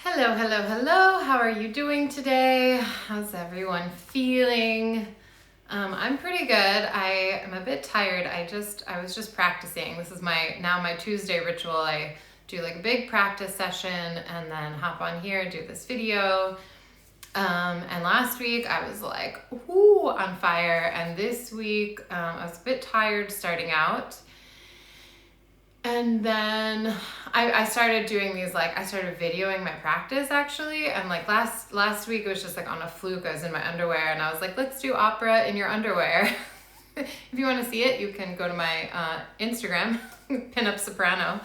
Hello, hello, hello. How are you doing today? How's everyone feeling? I'm pretty good. I am a bit tired. I was just practicing. This is my Tuesday ritual. I do like a big practice session and then hop on here and do this video. And last week I was like, whoo, on fire. And this week I was a bit tired starting out. And then I started doing these, I started videoing my practice actually. And last week it was just like on a fluke. I was in my underwear and I was like, let's do opera in your underwear. If you want to see it, you can go to my Instagram, Pinup Soprano.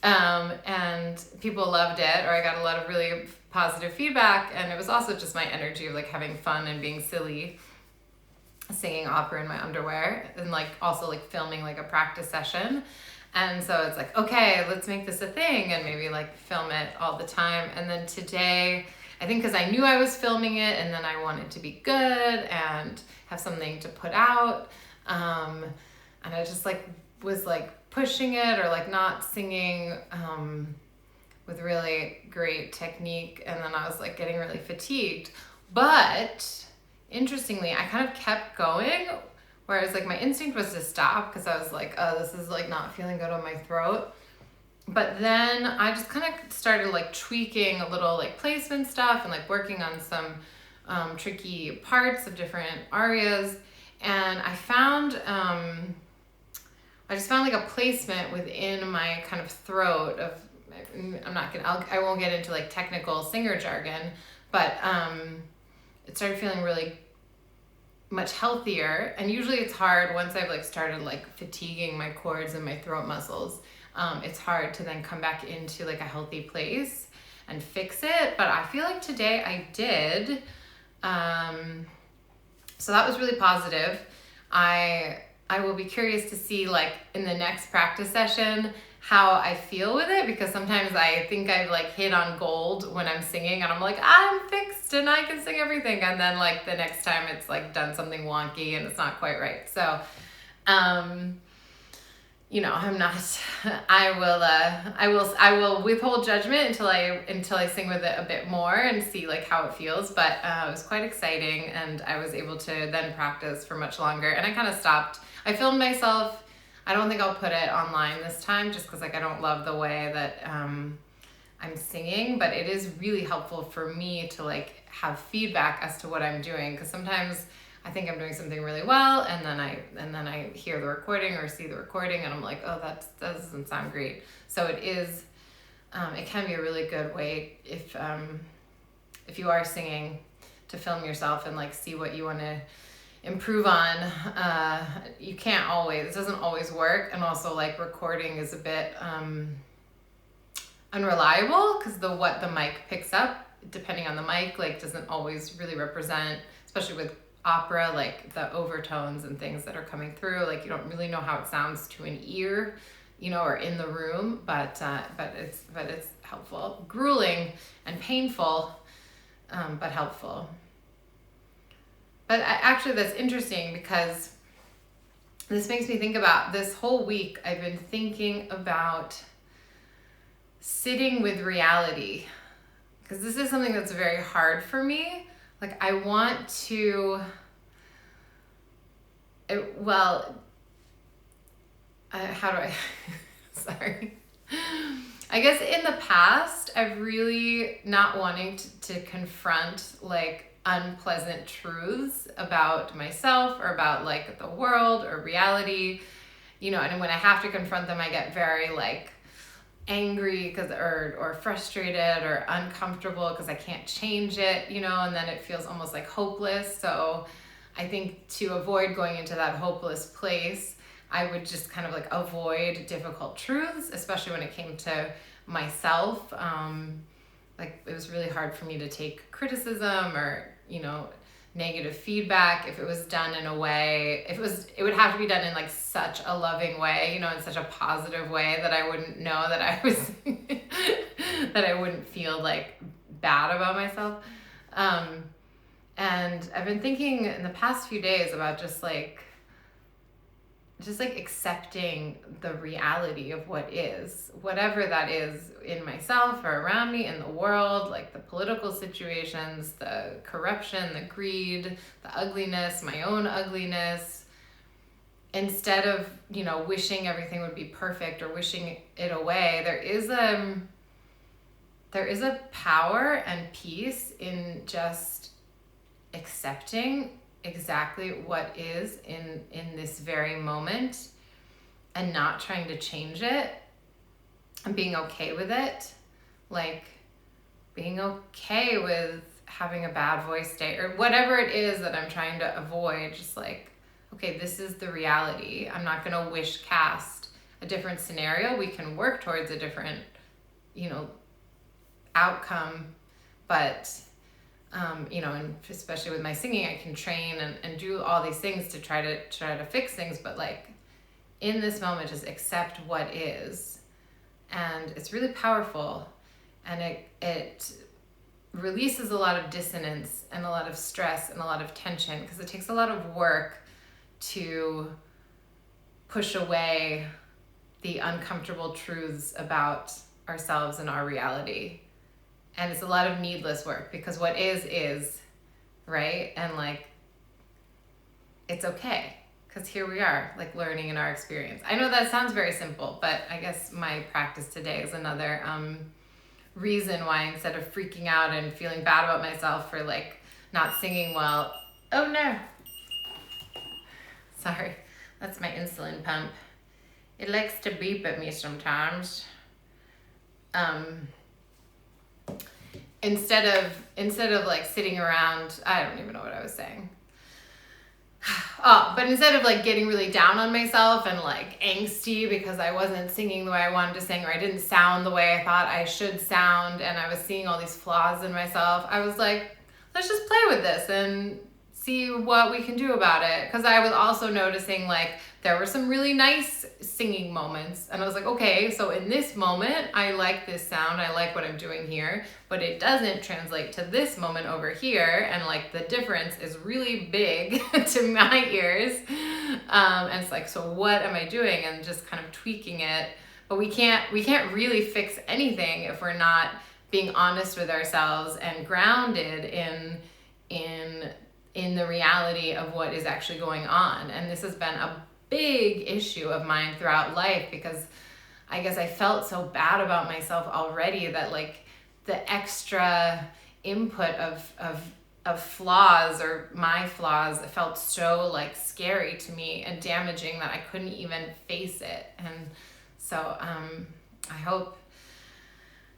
And people loved it, or I got a lot of really positive feedback. And it was also just my energy of like having fun and being silly, singing opera in my underwear, and also filming like a practice session. And so it's like, okay, let's make this a thing and maybe film it all the time. And then today, I think because I knew I was filming it and then I wanted to be good and have something to put out. And I just was pushing it or not singing with really great technique. And then I was getting really fatigued. But interestingly, I kind of kept going. Whereas my instinct was to stop because I was like, oh, this is not feeling good on my throat. But then I just kind of started tweaking a little placement stuff and working on some tricky parts of different arias. And I just found a placement within my kind of throat of, I won't get into technical singer jargon, but it started feeling really much healthier. And usually it's hard once I've started fatiguing my cords and my throat muscles. It's hard to then come back into a healthy place and fix it. But I feel today I did. So that was really positive. I will be curious to see in the next practice session how I feel with it, because sometimes I think I've hit on gold when I'm singing and I'm like, I'm fixed and I can sing everything, and then the next time it's done something wonky and it's not quite right. So I'm not, I will withhold judgment until I sing with it a bit more and see how it feels. But it was quite exciting, and I was able to then practice for much longer. And I kind of stopped. I filmed myself. I don't think I'll put it online this time just because I don't love the way that I'm singing, but it is really helpful for me to have feedback as to what I'm doing, because sometimes I think I'm doing something really well, and then I hear the recording or see the recording and I'm like, oh, that doesn't sound great. So it is it can be a really good way if you are singing to film yourself and see what you want to improve on. You can't always, it doesn't always work. And also recording is a bit unreliable, because what the mic picks up, depending on the mic, doesn't always really represent, especially with opera, the overtones and things that are coming through. You don't really know how it sounds to an ear, or in the room, but it's helpful. Grueling and painful, but helpful. But actually that's interesting, because this makes me think about this whole week. I've been thinking about sitting with reality, because this is something that's very hard for me. I want to, how do I, sorry. I guess in the past, I've really not wanting to confront unpleasant truths about myself or about the world or reality, and when I have to confront them, I get very angry or frustrated or uncomfortable because I can't change it, and then it feels almost hopeless. So I think to avoid going into that hopeless place, I would just kind of avoid difficult truths, especially when it came to myself. It was really hard for me to take criticism or negative feedback if it was done in a way, it would have to be done in such a loving way, in such a positive way that I wouldn't know that I was that I wouldn't feel bad about myself. And I've been thinking in the past few days about just just like accepting the reality of what is, whatever that is in myself or around me in the world, like the political situations, the corruption, the greed, the ugliness, my own ugliness. Instead of, wishing everything would be perfect or wishing it away, there is a power and peace in just accepting exactly what is in this very moment and not trying to change it and being okay with it. Like being okay with having a bad voice day or whatever it is that I'm trying to avoid. Just like, okay, this is the reality. I'm not going to wish cast a different scenario. We can work towards a different, outcome, but and especially with my singing, I can train and do all these things to try to fix things. But like in this moment, just accept what is, and it's really powerful, and it releases a lot of dissonance and a lot of stress and a lot of tension, because it takes a lot of work to push away the uncomfortable truths about ourselves and our reality. And it's a lot of needless work, because what is, right? And like, it's okay, because here we are, like learning in our experience. I know that sounds very simple, but I guess my practice today is another reason why, instead of freaking out and feeling bad about myself for like not singing well. Oh no. Sorry, that's my insulin pump. It likes to beep at me sometimes. Instead of like sitting around, I don't even know what I was saying. But instead of like getting really down on myself and like angsty because I wasn't singing the way I wanted to sing, or I didn't sound the way I thought I should sound, and I was seeing all these flaws in myself, I was like, let's just play with this and see what we can do about it. Because I was also noticing like there were some really nice singing moments, and I was like, okay, so in this moment I like this sound, I like what I'm doing here, but it doesn't translate to this moment over here, and like the difference is really big to my ears. And it's like, so what am I doing? And just kind of tweaking it. But we can't really fix anything if we're not being honest with ourselves and grounded in the reality of what is actually going on. And this has been a big issue of mine throughout life, because I guess I felt so bad about myself already that like the extra input of flaws, or my flaws, felt so like scary to me and damaging that I couldn't even face it. And so I hope,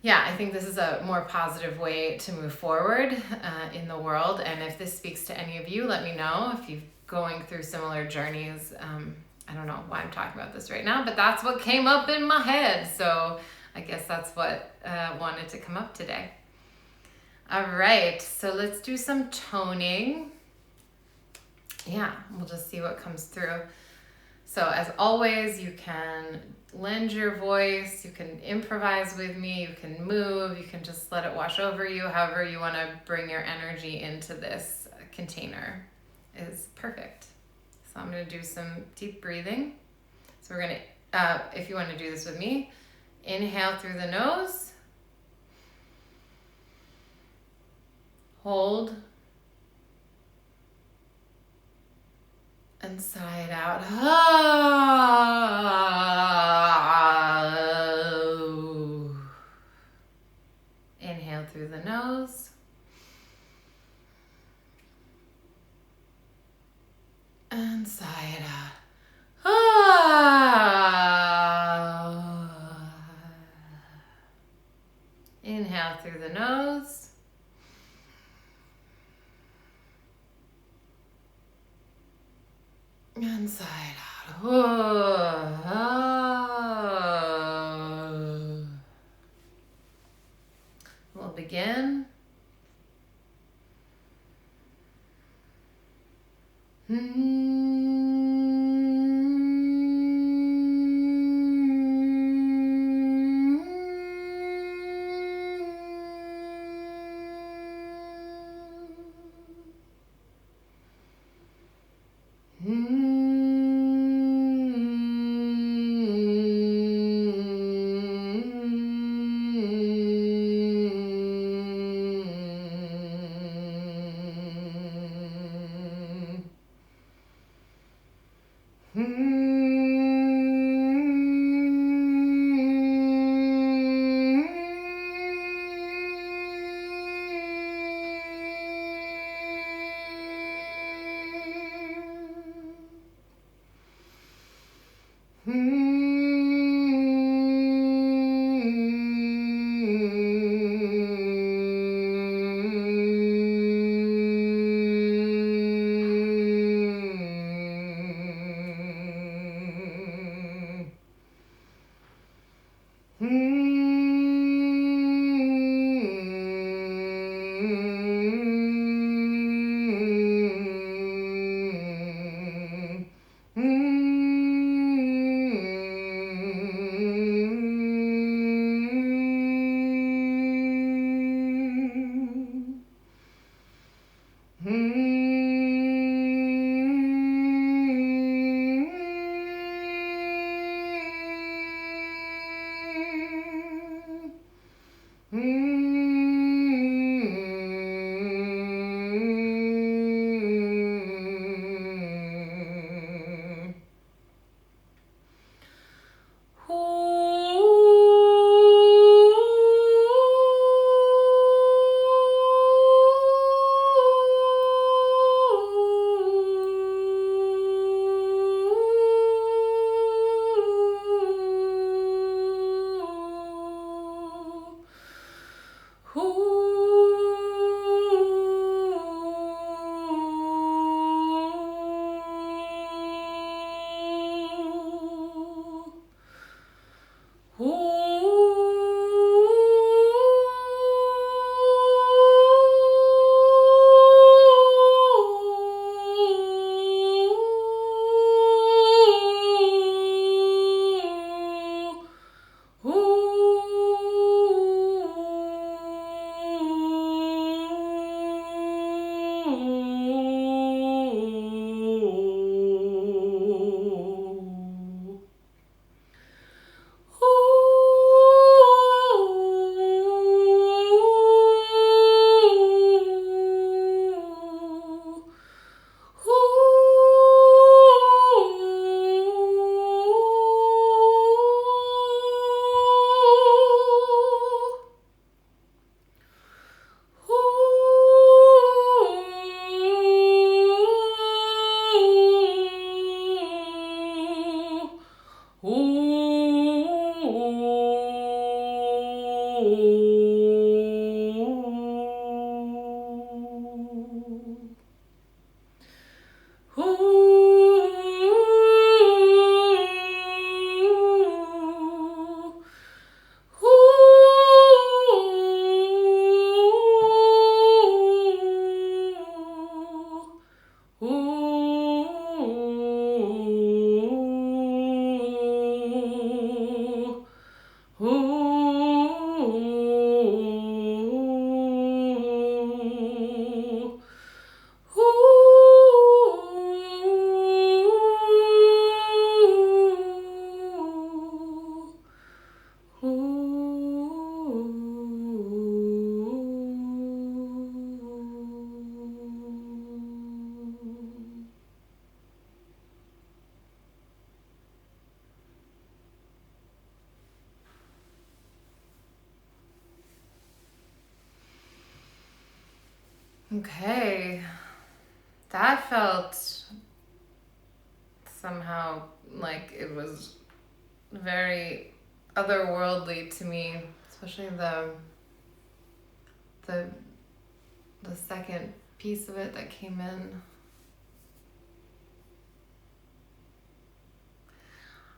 I think this is a more positive way to move forward in the world. And if this speaks to any of you, let me know if you're going through similar journeys. I don't know why I'm talking about this right now, but that's what came up in my head. So I guess that's what wanted to come up today. All right, so let's do some toning. Yeah, we'll just see what comes through. So as always, you can lend your voice, you can improvise with me, you can move, you can just let it wash over you. However you want to bring your energy into this container is perfect. So I'm going to do some deep breathing. So we're going to, if you want to do this with me, inhale through the nose, hold, and sigh it out. Inhale through the nose. And sigh it out. Inhale through the nose. And sigh it out. We'll begin. Okay, that felt somehow like it was very otherworldly to me, especially the second piece of it that came in.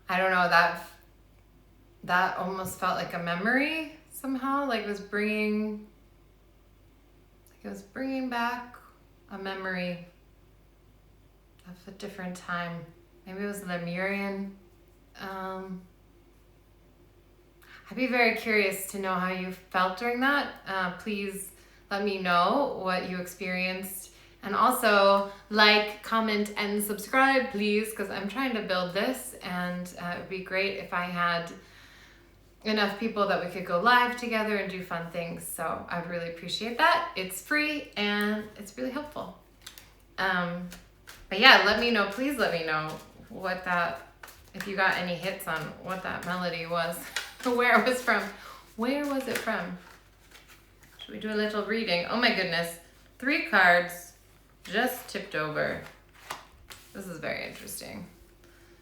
I don't know, that almost felt like a memory somehow, like it was bringing back a memory of a different time. Maybe it was Lemurian. I'd be very curious to know how you felt during that. Please let me know what you experienced. And also like, comment, and subscribe, please, because I'm trying to build this, and it would be great if I had enough people that we could go live together and do fun things. So I'd really appreciate that. It's free and it's really helpful. But yeah, let me know, please let me know if you got any hits on what that melody was, where it was from. Where was it from? Should we do a little reading? Oh my goodness, 3 cards just tipped over. This is very interesting.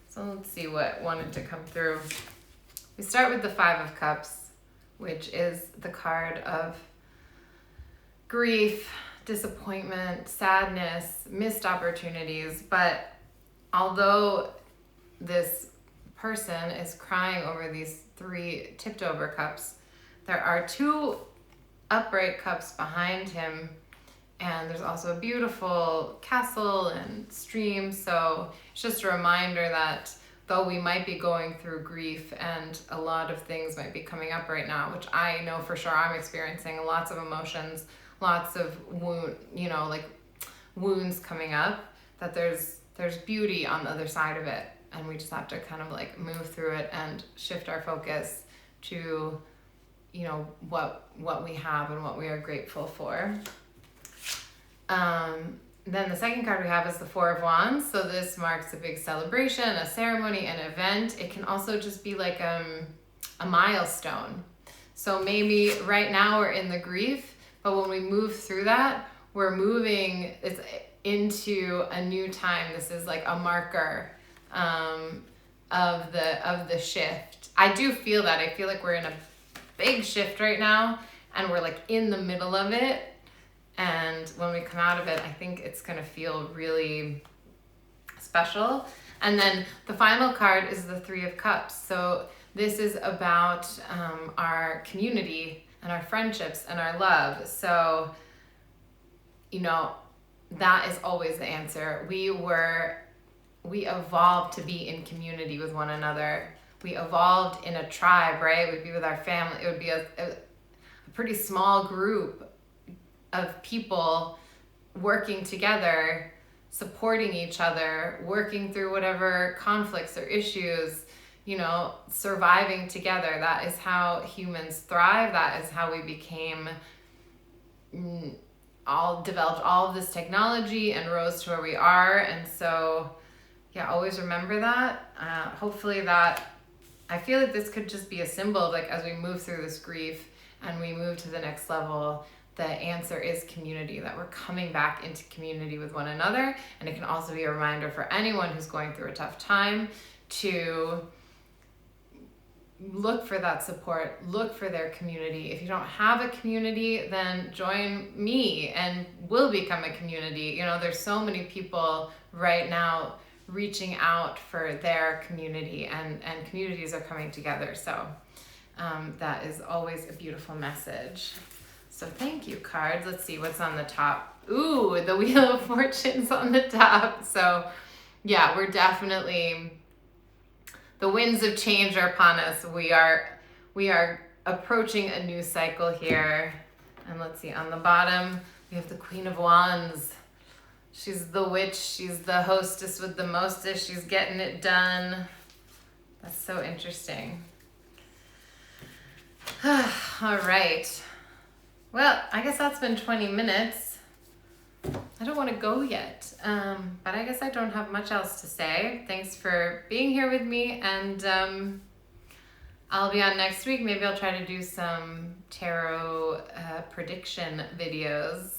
So let's see what wanted to come through. We start with the 5 of Cups, which is the card of grief, disappointment, sadness, missed opportunities. But although this person is crying over these 3 tipped over cups, there are 2 upright cups behind him. And there's also a beautiful castle and stream. So it's just a reminder that though we might be going through grief and a lot of things might be coming up right now, which I know for sure I'm experiencing, lots of emotions, lots of wounds coming up, that there's beauty on the other side of it. And we just have to kind of like move through it and shift our focus to, what we have and what we are grateful for. Then the second card we have is the Four of Wands. So this marks a big celebration, a ceremony, an event. It can also just be like a milestone. So maybe right now we're in the grief, but when we move through that, we're moving into a new time. This is like a marker of the shift. I do feel that. I feel like we're in a big shift right now, and we're like in the middle of it. And when we come out of it, I think it's going to feel really special. And then the final card is the Three of Cups. So this is about our community and our friendships and our love. So, that is always the answer. We evolved to be in community with one another. We evolved in a tribe, right? We'd be with our family. It would be a pretty small group of people working together, supporting each other, working through whatever conflicts or issues, surviving together. That is how humans thrive. That is how we became developed all of this technology and rose to where we are. And so, always remember that. Hopefully that, I feel like this could just be a symbol of, like, as we move through this grief and we move to the next level, the answer is community, that we're coming back into community with one another. And it can also be a reminder for anyone who's going through a tough time to look for that support, look for their community. If you don't have a community, then join me and we'll become a community. There's so many people right now reaching out for their community, and communities are coming together. So that is always a beautiful message. So thank you, cards. Let's see what's on the top. Ooh, the Wheel of Fortune's on the top. So we're definitely, the winds of change are upon us. We are approaching a new cycle here. And let's see, on the bottom, we have the Queen of Wands. She's the witch. She's the hostess with the mostest. She's getting it done. That's so interesting. All right. Well, I guess that's been 20 minutes. I don't want to go yet, but I guess I don't have much else to say. Thanks for being here with me, and I'll be on next week. Maybe I'll try to do some tarot prediction videos.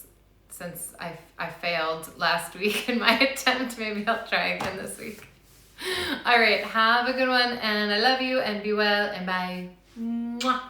Since I failed last week in my attempt, maybe I'll try again this week. All right, have a good one, and I love you, and be well, and bye. Mwah.